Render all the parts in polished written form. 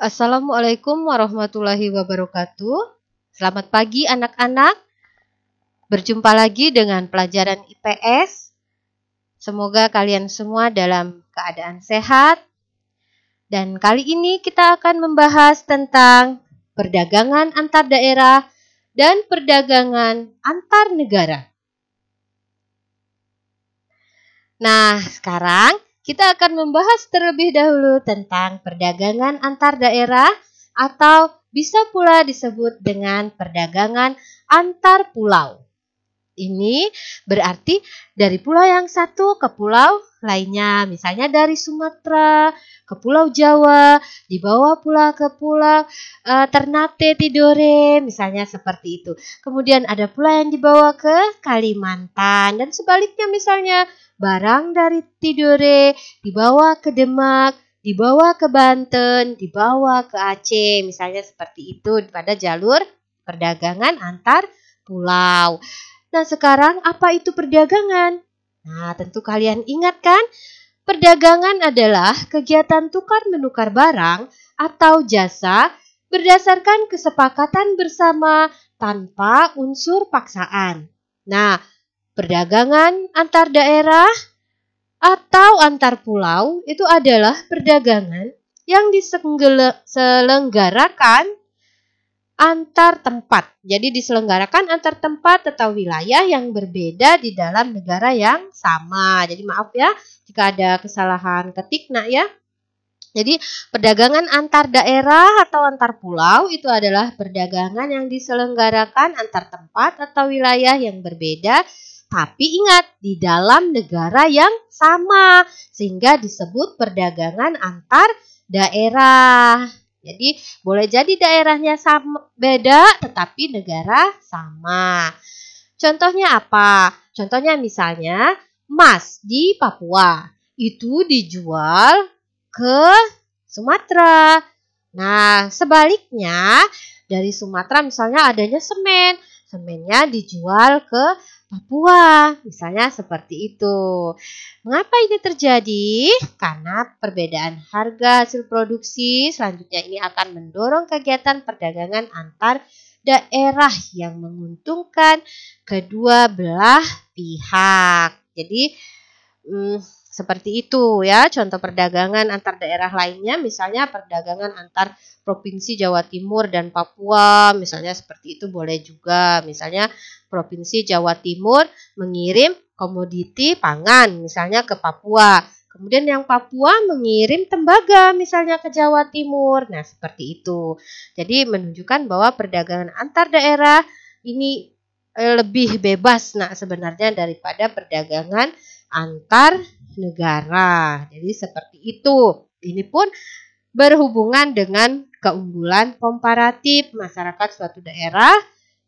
Assalamualaikum warahmatullahi wabarakatuh. Selamat pagi anak-anak. Berjumpa lagi dengan pelajaran IPS. Semoga kalian semua dalam keadaan sehat. Dan kali ini kita akan membahas tentang perdagangan antar daerah dan perdagangan antar negara. Nah, sekarang kita akan membahas terlebih dahulu tentang perdagangan antar daerah atau bisa pula disebut dengan perdagangan antar pulau. Ini berarti dari pulau yang satu ke pulau lainnya, misalnya dari Sumatera ke Pulau Jawa, dibawa pula ke Pulau Ternate Tidore, misalnya seperti itu. Kemudian ada pula yang dibawa ke Kalimantan dan sebaliknya, misalnya barang dari Tidore dibawa ke Demak, dibawa ke Banten, dibawa ke Aceh, misalnya seperti itu pada jalur perdagangan antar pulau. Nah, sekarang apa itu perdagangan? Nah, tentu kalian ingat kan? Perdagangan adalah kegiatan tukar-menukar barang atau jasa berdasarkan kesepakatan bersama tanpa unsur paksaan. Nah, perdagangan antar daerah atau antar pulau itu adalah perdagangan yang diselenggarakan antar tempat. Jadi diselenggarakan antar tempat atau wilayah yang berbeda di dalam negara yang sama. Jadi maaf ya jika ada kesalahan ketik nak ya. Jadi perdagangan antar daerah atau antar pulau itu adalah perdagangan yang diselenggarakan antar tempat atau wilayah yang berbeda, tapi ingat di dalam negara yang sama, sehingga disebut perdagangan antar daerah. Jadi boleh jadi daerahnya sama, beda, tetapi negara sama. Contohnya apa? Contohnya misalnya emas di Papua itu dijual ke Sumatera. Nah, sebaliknya dari Sumatera misalnya adanya semen. Semennya dijual ke Papua, misalnya seperti itu. Mengapa ini terjadi? Karena perbedaan harga hasil produksi selanjutnya ini akan mendorong kegiatan perdagangan antar daerah yang menguntungkan kedua belah pihak. Jadi seperti itu ya, contoh perdagangan antar daerah lainnya, misalnya perdagangan antar Provinsi Jawa Timur dan Papua, misalnya seperti itu boleh juga. Misalnya Provinsi Jawa Timur mengirim komoditi pangan misalnya ke Papua. Kemudian yang Papua mengirim tembaga misalnya ke Jawa Timur. Nah, seperti itu. Jadi menunjukkan bahwa perdagangan antar daerah ini lebih bebas sebenarnya daripada perdagangan antar negara. Jadi seperti itu. Ini pun berhubungan dengan keunggulan komparatif masyarakat suatu daerah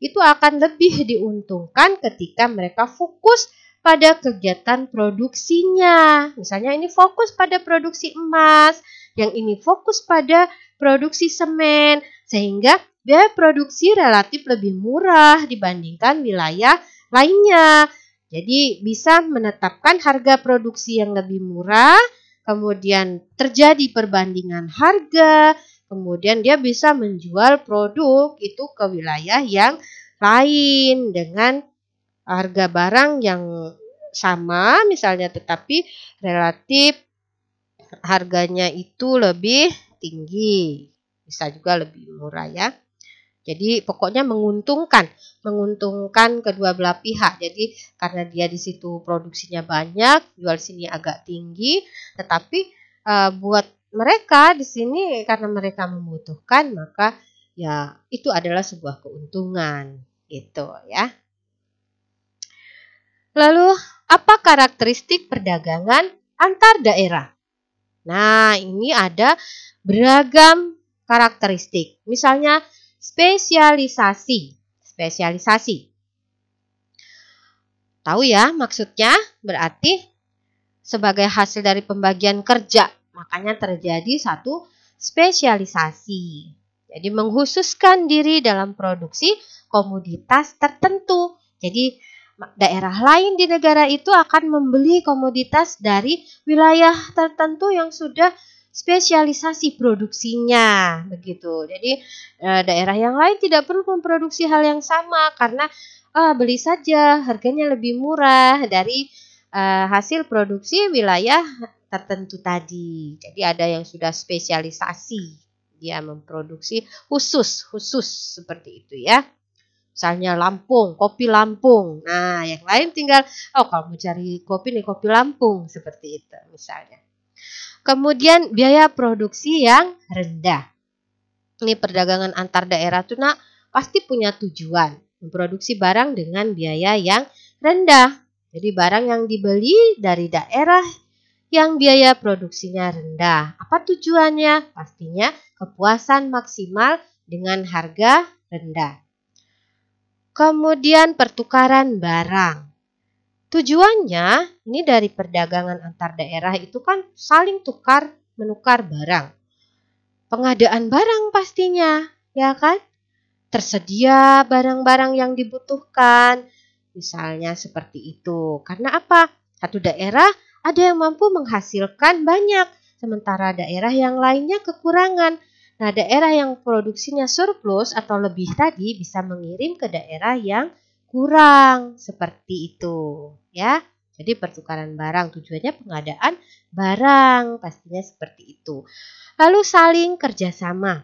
itu akan lebih diuntungkan ketika mereka fokus pada kegiatan produksinya. Misalnya ini fokus pada produksi emas, yang ini fokus pada produksi semen, sehingga biaya produksi relatif lebih murah dibandingkan wilayah lainnya. Jadi bisa menetapkan harga produksi yang lebih murah, kemudian terjadi perbandingan harga, kemudian dia bisa menjual produk itu ke wilayah yang lain dengan harga barang yang sama misalnya, tetapi relatif harganya itu lebih tinggi, bisa juga lebih murah ya. Jadi pokoknya menguntungkan kedua belah pihak. Jadi karena dia di situ produksinya banyak, jual sini agak tinggi, tetapi buat mereka di sini karena mereka membutuhkan, maka ya itu adalah sebuah keuntungan gitu ya. Lalu apa karakteristik perdagangan antar daerah? Nah, ini ada beragam karakteristik. Misalnya spesialisasi. Tahu ya maksudnya? Berarti sebagai hasil dari pembagian kerja, makanya terjadi satu spesialisasi. Jadi mengkhususkan diri dalam produksi komoditas tertentu. Jadi daerah lain di negara itu akan membeli komoditas dari wilayah tertentu yang sudah spesialisasi produksinya begitu. Jadi daerah yang lain tidak perlu memproduksi hal yang sama karena beli saja harganya lebih murah dari hasil produksi wilayah tertentu tadi. Jadi ada yang sudah spesialisasi, dia memproduksi khusus seperti itu ya. Misalnya Lampung, kopi Lampung. Nah, yang lain tinggal, kalau mau cari kopi nih kopi Lampung, seperti itu misalnya. Kemudian biaya produksi yang rendah. Ini perdagangan antar daerah tuh pasti punya tujuan. Memproduksi barang dengan biaya yang rendah. Jadi barang yang dibeli dari daerah yang biaya produksinya rendah. Apa tujuannya? Pastinya kepuasan maksimal dengan harga rendah. Kemudian pertukaran barang. Tujuannya ini dari perdagangan antar daerah itu kan saling menukar barang. Pengadaan barang pastinya, ya kan? Tersedia barang-barang yang dibutuhkan. Misalnya seperti itu. Karena apa? Satu daerah ada yang mampu menghasilkan banyak, sementara daerah yang lainnya kekurangan. Nah, daerah yang produksinya surplus atau lebih tadi bisa mengirim ke daerah yang kurang, seperti itu, ya. Jadi pertukaran barang tujuannya pengadaan barang, pastinya seperti itu. Lalu saling kerjasama.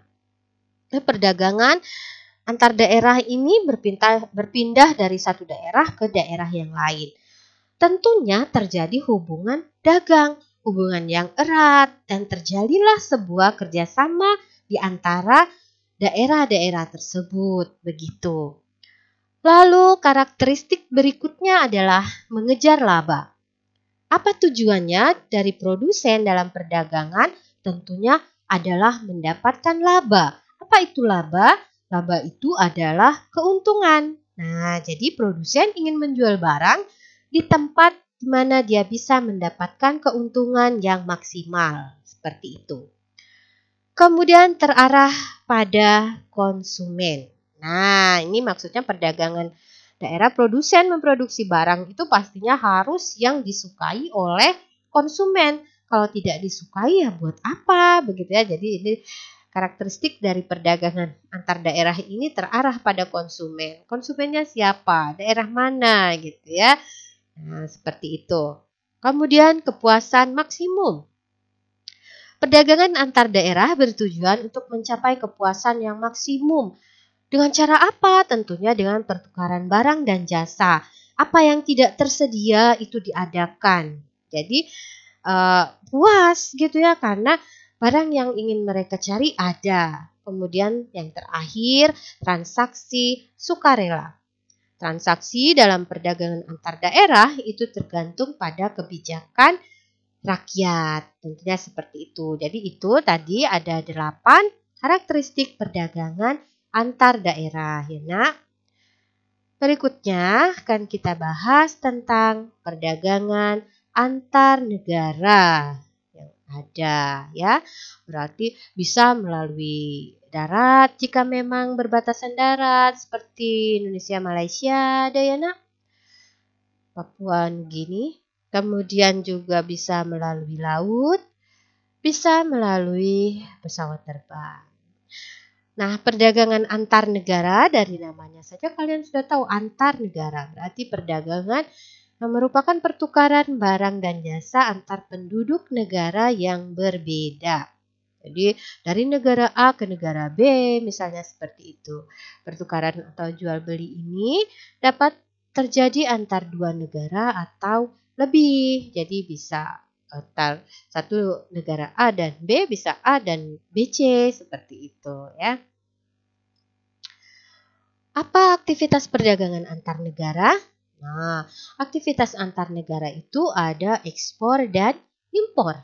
Perdagangan antar daerah ini berpindah dari satu daerah ke daerah yang lain. Tentunya terjadi hubungan dagang, hubungan yang erat, dan terjadilah sebuah kerjasama di antara daerah-daerah tersebut, begitu. Lalu karakteristik berikutnya adalah mengejar laba. Apa tujuannya dari produsen dalam perdagangan? Tentunya adalah mendapatkan laba. Apa itu laba? Laba itu adalah keuntungan. Nah, jadi produsen ingin menjual barang di tempat di mana dia bisa mendapatkan keuntungan yang maksimal. Seperti itu. Kemudian terarah pada konsumen. Nah, ini maksudnya perdagangan daerah produsen memproduksi barang itu pastinya harus yang disukai oleh konsumen. Kalau tidak disukai ya buat apa? Begitu ya. Jadi ini karakteristik dari perdagangan antar daerah ini terarah pada konsumen. Konsumennya siapa? Daerah mana gitu ya. Nah, seperti itu. Kemudian kepuasan maksimum. Perdagangan antar daerah bertujuan untuk mencapai kepuasan yang maksimum. Dengan cara apa? Tentunya dengan pertukaran barang dan jasa. Apa yang tidak tersedia itu diadakan. Jadi puas gitu ya karena barang yang ingin mereka cari ada. Kemudian yang terakhir transaksi sukarela. Transaksi dalam perdagangan antar daerah itu tergantung pada kebijakan rakyat, tentunya seperti itu. Jadi itu tadi ada 8 karakteristik perdagangan antar daerah ya nak. Berikutnya akan kita bahas tentang perdagangan antar negara yang ada ya. Berarti bisa melalui darat jika memang berbatasan darat seperti Indonesia, Malaysia ada ya nak. Papua Nugini. Kemudian juga bisa melalui laut, bisa melalui pesawat terbang. Nah, perdagangan antar negara dari namanya saja kalian sudah tahu antar negara. Berarti perdagangan yang merupakan pertukaran barang dan jasa antar penduduk negara yang berbeda. Jadi dari negara A ke negara B misalnya seperti itu. Pertukaran atau jual beli ini dapat terjadi antar dua negara atau lebih. Jadi bisa antar satu negara A dan B, bisa A dan BC seperti itu ya. Apa aktivitas perdagangan antar negara? Nah, aktivitas antar negara itu ada ekspor dan impor.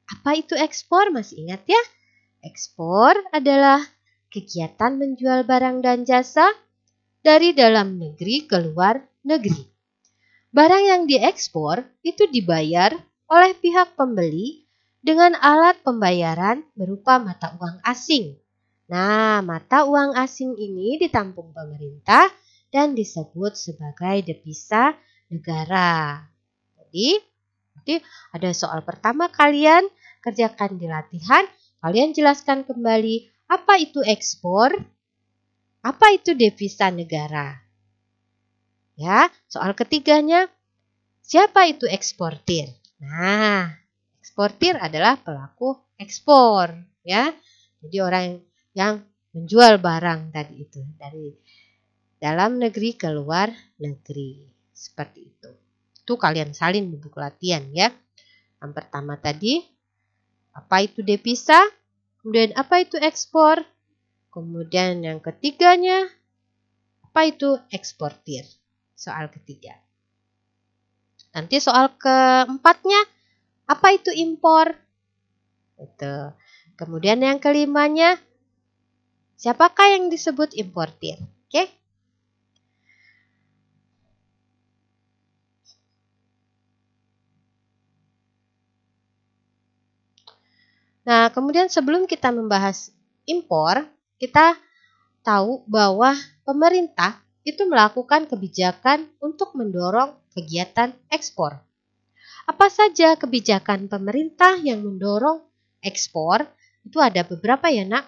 Apa itu ekspor? Masih ingat ya? Ekspor adalah kegiatan menjual barang dan jasa dari dalam negeri ke luar negeri. Barang yang diekspor itu dibayar oleh pihak pembeli dengan alat pembayaran berupa mata uang asing. Nah, mata uang asing ini ditampung pemerintah dan disebut sebagai devisa negara. Jadi ada soal pertama kalian kerjakan di latihan. Kalian jelaskan kembali apa itu ekspor, apa itu devisa negara. Ya, soal ketiganya, siapa itu eksportir? Nah, eksportir adalah pelaku ekspor, ya. Jadi orang yang menjual barang tadi itu dari dalam negeri ke luar negeri. Seperti itu. Itu kalian salin di buku latihan ya. Yang pertama tadi, apa itu devisa? Kemudian apa itu ekspor? Kemudian yang ketiganya, apa itu eksportir? Soal ketiga. Nanti soal keempatnya, apa itu impor? Itu. Kemudian yang kelimanya, siapakah yang disebut importir? Oke? Nah, kemudian sebelum kita membahas impor, kita tahu bahwa pemerintah itu melakukan kebijakan untuk mendorong kegiatan ekspor. Apa saja kebijakan pemerintah yang mendorong ekspor? Itu ada beberapa ya, Nak.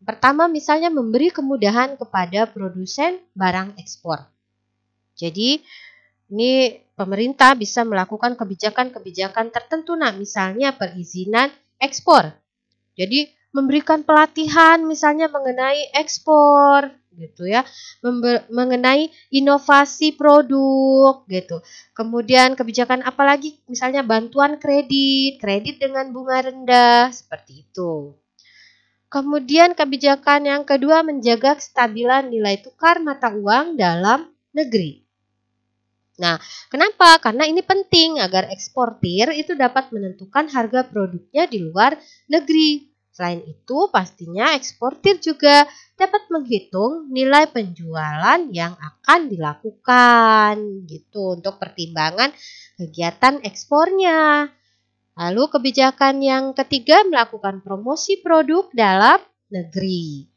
Pertama, misalnya memberi kemudahan kepada produsen barang ekspor. Jadi, ini pemerintah bisa melakukan kebijakan-kebijakan tertentu, Nak. Misalnya perizinan ekspor. Jadi memberikan pelatihan misalnya mengenai ekspor gitu ya, mengenai inovasi produk gitu. Kemudian kebijakan apalagi misalnya bantuan kredit dengan bunga rendah seperti itu. Kemudian kebijakan yang kedua menjaga kestabilan nilai tukar mata uang dalam negeri. Nah, kenapa? Karena ini penting agar eksportir itu dapat menentukan harga produknya di luar negeri. Selain itu, pastinya eksportir juga dapat menghitung nilai penjualan yang akan dilakukan gitu untuk pertimbangan kegiatan ekspornya. Lalu kebijakan yang ketiga melakukan promosi produk dalam negeri.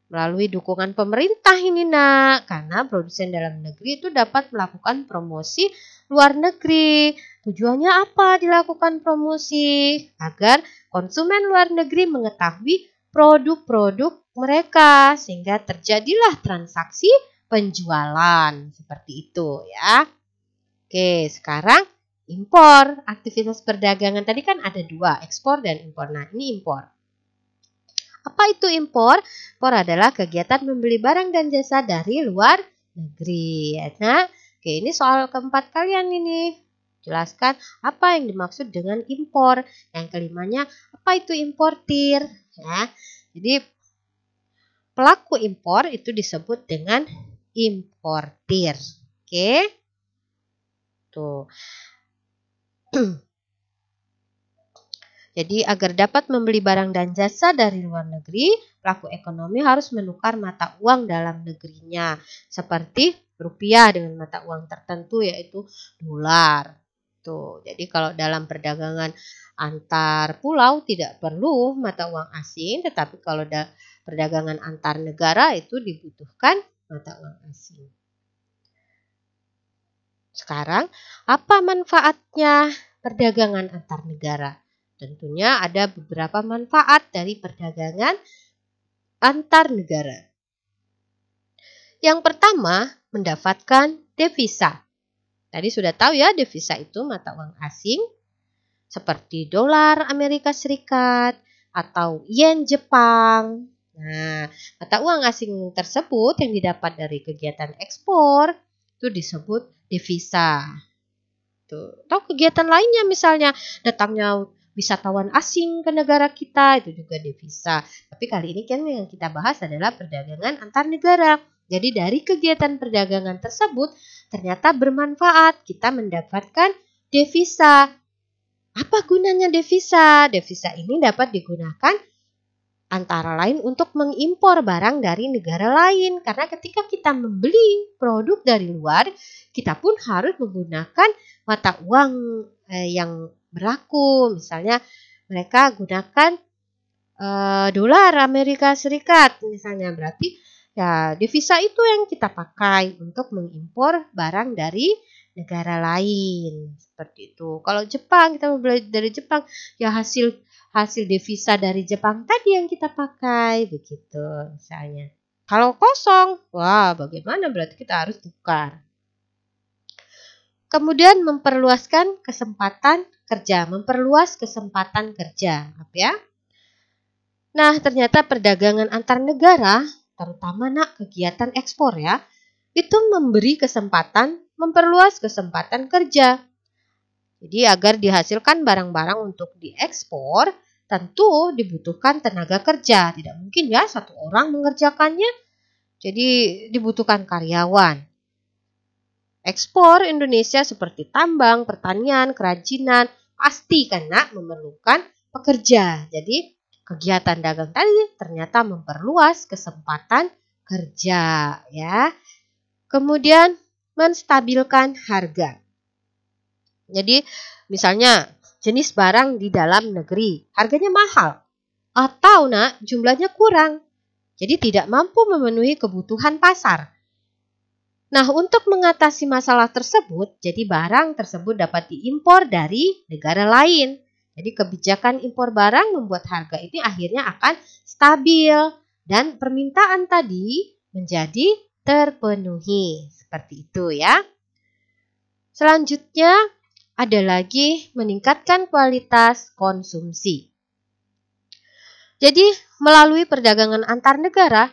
Melalui dukungan pemerintah ini Nak, karena produsen dalam negeri itu dapat melakukan promosi luar negeri. Tujuannya apa dilakukan promosi? Agar konsumen luar negeri mengetahui produk-produk mereka sehingga terjadilah transaksi penjualan seperti itu ya. Oke, sekarang impor. Aktivitas perdagangan tadi kan ada dua, ekspor dan impor. Nah, ini impor. Apa itu impor? Impor adalah kegiatan membeli barang dan jasa dari luar negeri. Nah, oke, ini soal keempat kalian ini. Jelaskan apa yang dimaksud dengan impor. Yang kelimanya, apa itu importir? Ya, jadi pelaku impor itu disebut dengan importir. Oke. Tuh. Jadi agar dapat membeli barang dan jasa dari luar negeri, pelaku ekonomi harus menukar mata uang dalam negerinya, seperti rupiah dengan mata uang tertentu yaitu dolar. Tuh, jadi kalau dalam perdagangan antar pulau tidak perlu mata uang asing, tetapi kalau perdagangan antar negara itu dibutuhkan mata uang asing. Sekarang, apa manfaatnya perdagangan antar negara? Tentunya ada beberapa manfaat dari perdagangan antar negara. Yang pertama, mendapatkan devisa. Tadi sudah tahu ya, devisa itu mata uang asing seperti dolar Amerika Serikat atau yen Jepang. Nah, mata uang asing tersebut yang didapat dari kegiatan ekspor itu disebut devisa. Tuh. Atau kegiatan lainnya misalnya datangnya wisatawan asing ke negara kita itu juga devisa. Tapi kali ini kan yang kita bahas adalah perdagangan antar negara. Jadi dari kegiatan perdagangan tersebut ternyata bermanfaat. Kita mendapatkan devisa. Apa gunanya devisa? Devisa ini dapat digunakan antara lain untuk mengimpor barang dari negara lain. Karena ketika kita membeli produk dari luar, kita pun harus menggunakan mata uang yang berlaku. Misalnya mereka gunakan dolar Amerika Serikat misalnya, berarti ya devisa itu yang kita pakai untuk mengimpor barang dari negara lain seperti itu. Kalau Jepang, kita membeli dari Jepang, ya hasil hasil devisa dari Jepang tadi yang kita pakai, begitu misalnya. Kalau kosong, wah bagaimana, berarti kita harus tukar. Kemudian memperluaskan kesempatan kerja, memperluas kesempatan kerja, ya. Nah, ternyata perdagangan antar negara, terutama kegiatan ekspor ya, itu memberi kesempatan memperluas kesempatan kerja. Jadi agar dihasilkan barang-barang untuk diekspor, tentu dibutuhkan tenaga kerja. Tidak mungkin ya satu orang mengerjakannya. Jadi dibutuhkan karyawan. Ekspor Indonesia seperti tambang, pertanian, kerajinan pasti karena memerlukan pekerja. Jadi kegiatan dagang tadi ternyata memperluas kesempatan kerja ya. Kemudian menstabilkan harga. Jadi misalnya jenis barang di dalam negeri harganya mahal atau jumlahnya kurang. Jadi tidak mampu memenuhi kebutuhan pasar. Nah, untuk mengatasi masalah tersebut, jadi barang tersebut dapat diimpor dari negara lain. Jadi kebijakan impor barang membuat harga ini akhirnya akan stabil dan permintaan tadi menjadi terpenuhi. Seperti itu ya. Selanjutnya ada lagi meningkatkan kualitas konsumsi. Jadi melalui perdagangan antar negara,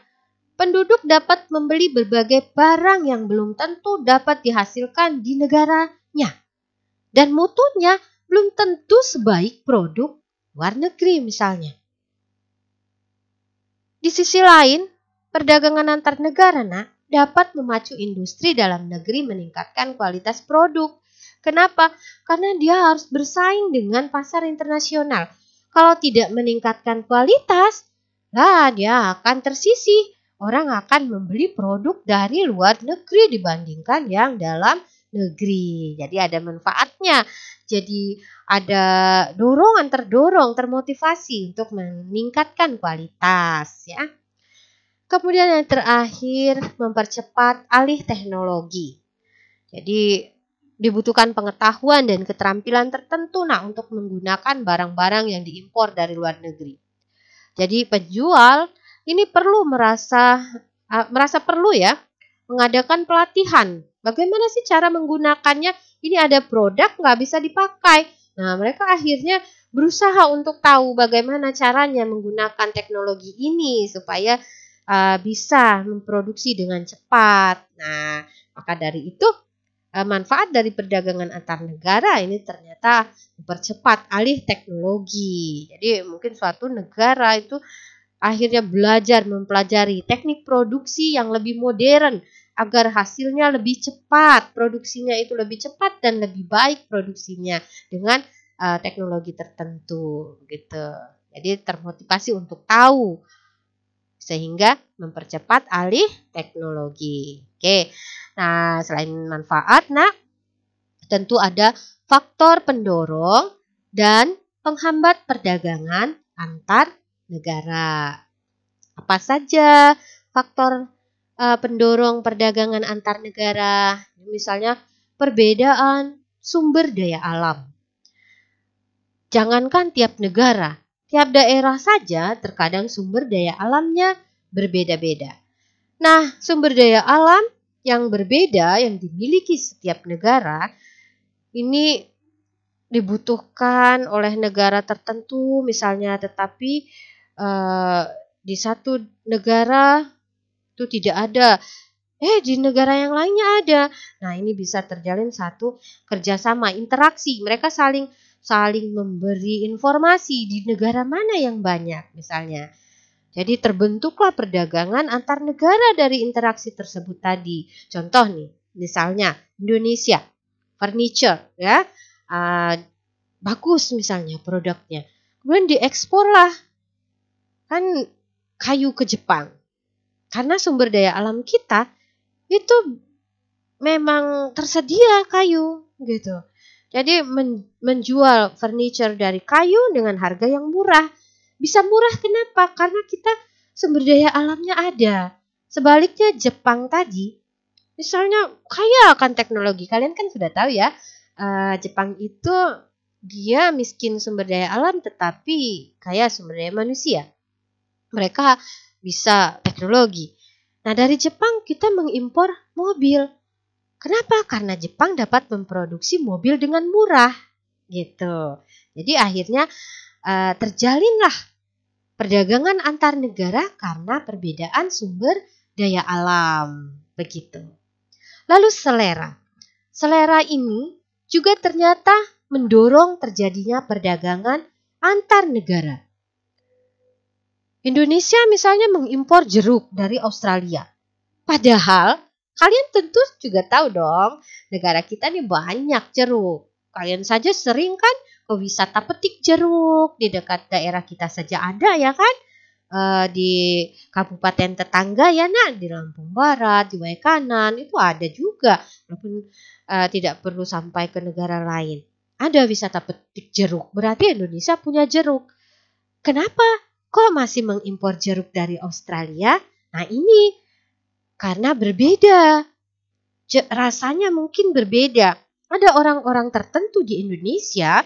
penduduk dapat membeli berbagai barang yang belum tentu dapat dihasilkan di negaranya. Dan mutunya belum tentu sebaik produk luar negeri misalnya. Di sisi lain, perdagangan antar negara dapat memacu industri dalam negeri meningkatkan kualitas produk. Kenapa? Karena dia harus bersaing dengan pasar internasional. Kalau tidak meningkatkan kualitas, dia akan tersisih. Orang akan membeli produk dari luar negeri dibandingkan yang dalam negeri. Jadi ada manfaatnya. Jadi ada dorongan, termotivasi untuk meningkatkan kualitas ya. Kemudian yang terakhir, mempercepat alih teknologi. Jadi dibutuhkan pengetahuan dan keterampilan tertentu untuk menggunakan barang-barang yang diimpor dari luar negeri. Jadi penjual ini merasa perlu ya mengadakan pelatihan. Bagaimana sih cara menggunakannya? Ini ada produk nggak bisa dipakai. Nah, mereka akhirnya berusaha untuk tahu bagaimana caranya menggunakan teknologi ini supaya bisa memproduksi dengan cepat. Nah, maka dari itu manfaat dari perdagangan antar negara ini ternyata mempercepat alih teknologi. Jadi mungkin suatu negara itu akhirnya mempelajari teknik produksi yang lebih modern agar hasilnya lebih cepat, produksinya itu lebih cepat dan lebih baik produksinya dengan teknologi tertentu gitu. Jadi termotivasi untuk tahu sehingga mempercepat alih teknologi. Oke. Nah, selain manfaat, tentu ada faktor pendorong dan penghambat perdagangan antar negara. Apa saja faktor pendorong perdagangan antar negara? Misalnya perbedaan sumber daya alam. Jangankan tiap negara, tiap daerah saja terkadang sumber daya alamnya berbeda-beda. Nah, sumber daya alam yang berbeda yang dimiliki setiap negara ini dibutuhkan oleh negara tertentu misalnya, tetapi di satu negara itu tidak ada, di negara yang lainnya ada. Nah, ini bisa terjalin satu kerjasama, interaksi. Mereka saling memberi informasi di negara mana yang banyak misalnya. Jadi terbentuklah perdagangan antar negara dari interaksi tersebut tadi. Contoh nih, misalnya Indonesia, furniture ya, bagus misalnya produknya. Kemudian dieksporlah kan kayu ke Jepang. Karena sumber daya alam kita itu memang tersedia kayu gitu. Jadi menjual furniture dari kayu dengan harga yang murah. Bisa murah kenapa? Karena kita sumber daya alamnya ada. Sebaliknya Jepang tadi, misalnya kaya akan teknologi. Kalian kan sudah tahu ya, Jepang itu dia miskin sumber daya alam tetapi kaya sumber daya manusia. Mereka bisa teknologi. Nah, dari Jepang kita mengimpor mobil. Kenapa? Karena Jepang dapat memproduksi mobil dengan murah. Gitu. Jadi akhirnya terjalinlah perdagangan antar negara karena perbedaan sumber daya alam. Begitu. Lalu selera. Selera ini juga ternyata mendorong terjadinya perdagangan antar negara. Indonesia misalnya mengimpor jeruk dari Australia. Padahal kalian tentu juga tahu dong, negara kita nih banyak jeruk. Kalian saja sering kan ke wisata petik jeruk, di dekat daerah kita saja ada ya kan? Di kabupaten tetangga ya nak, di Lampung Barat, di Waikanan itu ada juga, walaupun tidak perlu sampai ke negara lain. Ada wisata petik jeruk, berarti Indonesia punya jeruk. Kenapa kok masih mengimpor jeruk dari Australia? Nah ini karena berbeda, rasanya mungkin berbeda. Ada orang-orang tertentu di Indonesia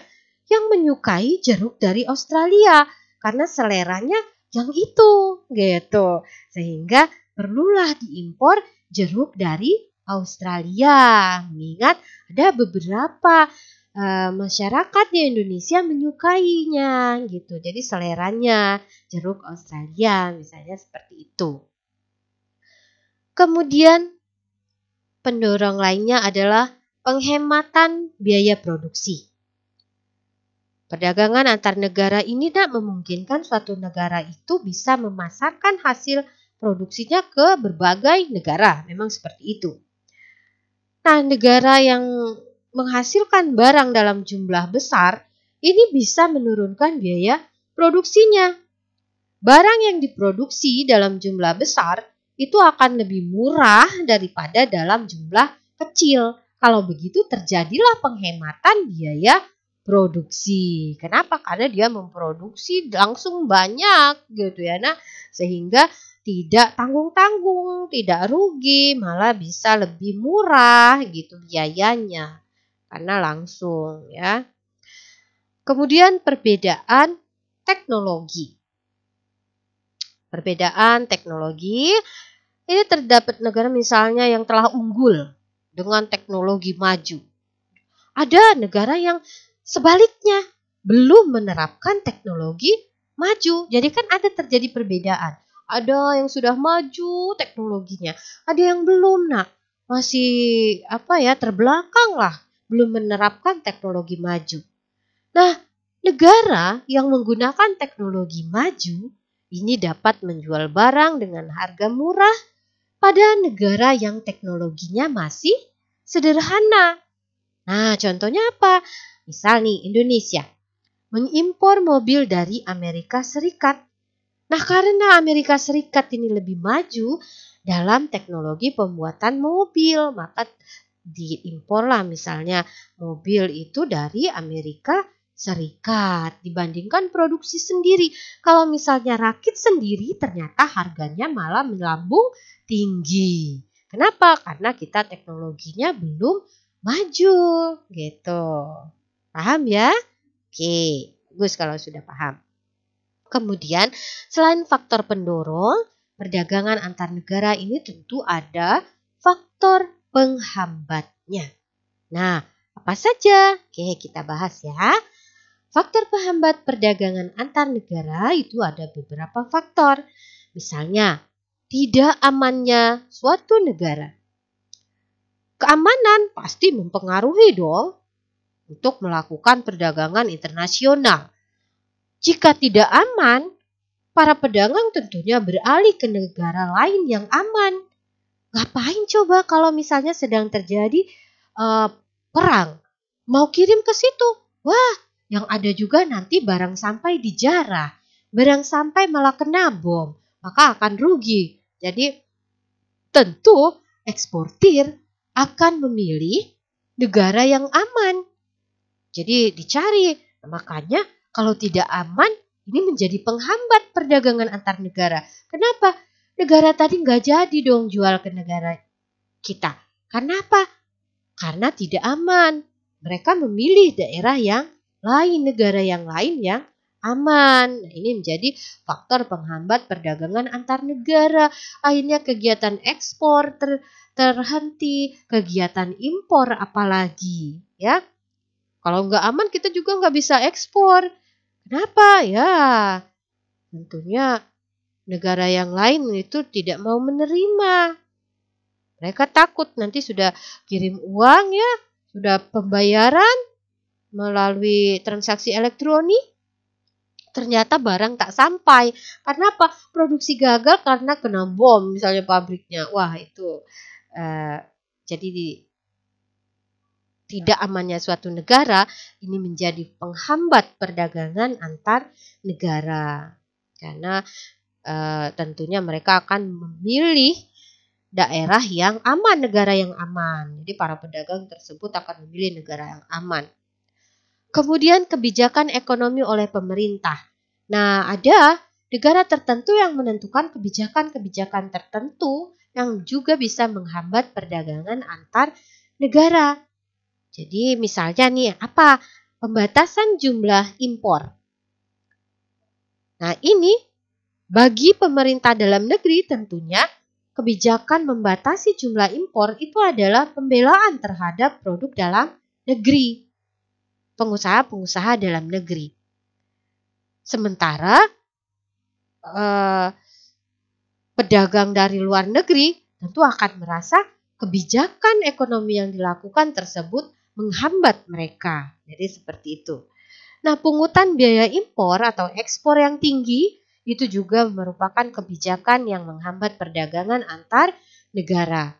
yang menyukai jeruk dari Australia karena seleranya yang itu gitu. Sehingga perlulah diimpor jeruk dari Australia. Mengingat ada beberapa masyarakat di Indonesia menyukainya gitu. Jadi seleranya jeruk Australia misalnya seperti itu. Kemudian pendorong lainnya adalah penghematan biaya produksi. Perdagangan antar negara ini tak memungkinkan suatu negara itu bisa memasarkan hasil produksinya ke berbagai negara. Memang seperti itu. Nah, negara yang menghasilkan barang dalam jumlah besar, ini bisa menurunkan biaya produksinya. Barang yang diproduksi dalam jumlah besar itu akan lebih murah daripada dalam jumlah kecil. Kalau begitu terjadilah penghematan biaya produksi. Kenapa? Karena dia memproduksi langsung banyak gitu ya. Nah, sehingga tidak tanggung-tanggung, tidak rugi, malah bisa lebih murah gitu biayanya. Karena langsung ya. Kemudian perbedaan teknologi. Perbedaan teknologi ini terdapat negara misalnya yang telah unggul dengan teknologi maju. Ada negara yang sebaliknya belum menerapkan teknologi maju. Jadi kan ada terjadi perbedaan. Ada yang sudah maju teknologinya, ada yang belum, nah masih terbelakang lah, belum menerapkan teknologi maju. Nah, negara yang menggunakan teknologi maju ini dapat menjual barang dengan harga murah pada negara yang teknologinya masih sederhana. Nah, contohnya apa? Misal nih Indonesia mengimpor mobil dari Amerika Serikat. Nah, karena Amerika Serikat ini lebih maju dalam teknologi pembuatan mobil, maka diimporlah misalnya mobil itu dari Amerika Serikat dibandingkan produksi sendiri. Kalau misalnya rakit sendiri ternyata harganya malah melambung tinggi. Kenapa? Karena kita teknologinya belum maju gitu. Paham ya? Oke, bagus kalau sudah paham. Kemudian selain faktor pendorong, perdagangan antar negara ini tentu ada faktor penghambatnya. Nah, apa saja? Oke, kita bahas ya. Faktor penghambat perdagangan antar negara itu ada beberapa faktor. Misalnya, tidak amannya suatu negara. Keamanan pasti mempengaruhi dong untuk melakukan perdagangan internasional. Jika tidak aman, para pedagang tentunya beralih ke negara lain yang aman. Ngapain coba kalau misalnya sedang terjadi perang? Mau kirim ke situ? Wah, yang ada juga nanti barang sampai dijarah. Barang sampai malah kena bom, maka akan rugi. Jadi tentu eksportir akan memilih negara yang aman. Jadi dicari, makanya kalau tidak aman, ini menjadi penghambat perdagangan antar negara. Kenapa? Negara tadi nggak jadi dong jual ke negara kita. Kenapa? Karena tidak aman. Mereka memilih daerah yang lain negara yang lain yang aman. Nah, ini menjadi faktor penghambat perdagangan antar negara. Akhirnya kegiatan ekspor terhenti, kegiatan impor apalagi, ya. Kalau nggak aman kita juga nggak bisa ekspor. Kenapa? Ya, tentunya negara yang lain itu tidak mau menerima. Mereka takut nanti sudah kirim uang ya, sudah pembayaran melalui transaksi elektronik, ternyata barang tak sampai. Karena apa? Produksi gagal karena kena bom misalnya pabriknya. Wah itu jadi tidak amannya suatu negara ini menjadi penghambat perdagangan antar negara. Karena tentunya mereka akan memilih daerah yang aman, negara yang aman. Jadi para pedagang tersebut akan memilih negara yang aman. Kemudian kebijakan ekonomi oleh pemerintah. Nah, ada negara tertentu yang menentukan kebijakan-kebijakan tertentu yang juga bisa menghambat perdagangan antar negara. Jadi misalnya nih, apa? Pembatasan jumlah impor. Nah, ini bagi pemerintah dalam negeri tentunya kebijakan membatasi jumlah impor itu adalah pembelaan terhadap produk dalam negeri, pengusaha-pengusaha dalam negeri. Sementara pedagang dari luar negeri tentu akan merasa kebijakan ekonomi yang dilakukan tersebut menghambat mereka. Jadi seperti itu. Nah, pungutan biaya impor atau ekspor yang tinggi itu juga merupakan kebijakan yang menghambat perdagangan antar negara.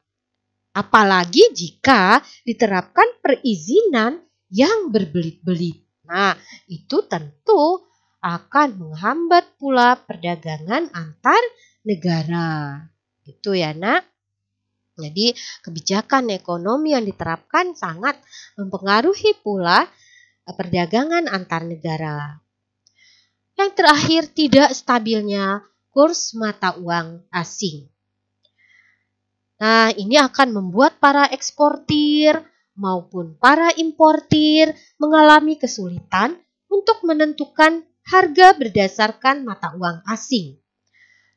Apalagi jika diterapkan perizinan yang berbelit-belit. Nah, itu tentu akan menghambat pula perdagangan antar negara. Gitu ya, Nak. Jadi, kebijakan ekonomi yang diterapkan sangat mempengaruhi pula perdagangan antar negara. Yang terakhir, tidak stabilnya kurs mata uang asing. Nah, ini akan membuat para eksportir maupun para importir mengalami kesulitan untuk menentukan harga berdasarkan mata uang asing.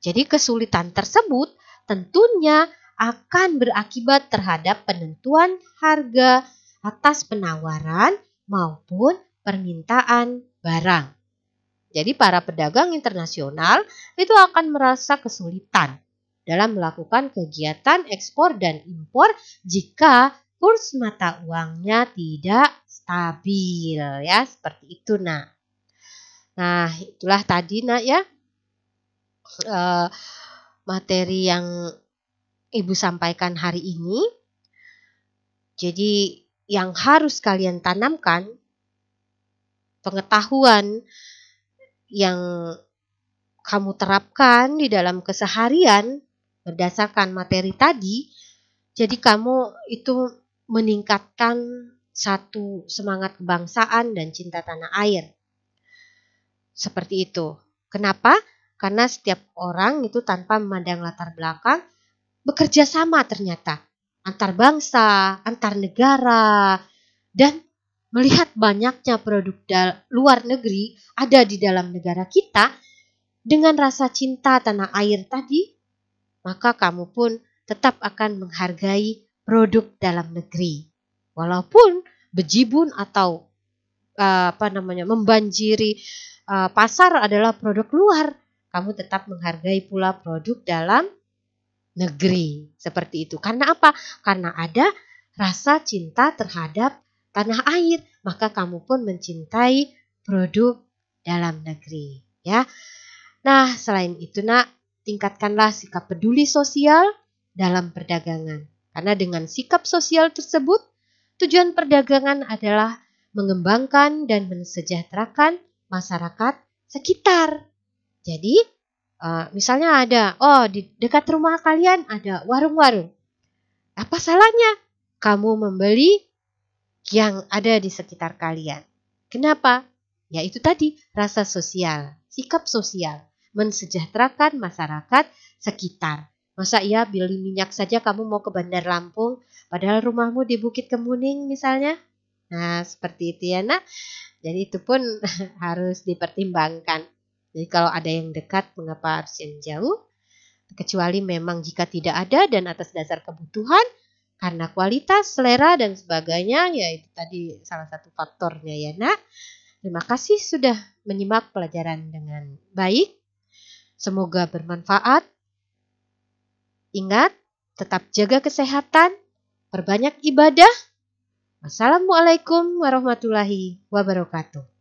Jadi kesulitan tersebut tentunya akan berakibat terhadap penentuan harga atas penawaran maupun permintaan barang. Jadi para pedagang internasional itu akan merasa kesulitan dalam melakukan kegiatan ekspor dan impor jika kurs mata uangnya tidak stabil, ya, seperti itu, Nak. Nah, itulah tadi, Nak, ya, materi yang Ibu sampaikan hari ini. Jadi yang harus kalian tanamkan pengetahuan yang kamu terapkan di dalam keseharian berdasarkan materi tadi, jadi kamu itu meningkatkan satu semangat kebangsaan dan cinta tanah air. Seperti itu. Kenapa? Karena setiap orang itu tanpa memandang latar belakang bekerja sama ternyata antar bangsa, antar negara, dan melihat banyaknya produk luar negeri ada di dalam negara kita dengan rasa cinta tanah air tadi, maka kamu pun tetap akan menghargai produk dalam negeri. Walaupun bejibun atau membanjiri pasar adalah produk luar, kamu tetap menghargai pula produk dalam negeri. Seperti itu. Karena apa? Karena ada rasa cinta terhadap tanah air, maka kamu pun mencintai produk dalam negeri, ya. Nah, selain itu, Nak, tingkatkanlah sikap peduli sosial dalam perdagangan. Karena dengan sikap sosial tersebut, tujuan perdagangan adalah mengembangkan dan mensejahterakan masyarakat sekitar. Jadi, misalnya ada, di dekat rumah kalian ada warung-warung. Apa salahnya kamu membeli yang ada di sekitar kalian? Kenapa? Ya itu tadi, rasa sosial, sikap sosial, mensejahterakan masyarakat sekitar. Masa iya beli minyak saja kamu mau ke Bandar Lampung, padahal rumahmu di Bukit Kemuning misalnya? Nah, seperti itu ya nak. Jadi itu pun harus dipertimbangkan. Jadi kalau ada yang dekat, mengapa harus yang jauh? Kecuali memang jika tidak ada dan atas dasar kebutuhan, karena kualitas, selera, dan sebagainya, ya itu tadi salah satu faktornya ya nak. Terima kasih sudah menyimak pelajaran dengan baik. Semoga bermanfaat. Ingat, tetap jaga kesehatan, perbanyak ibadah. Wassalamualaikum warahmatullahi wabarakatuh.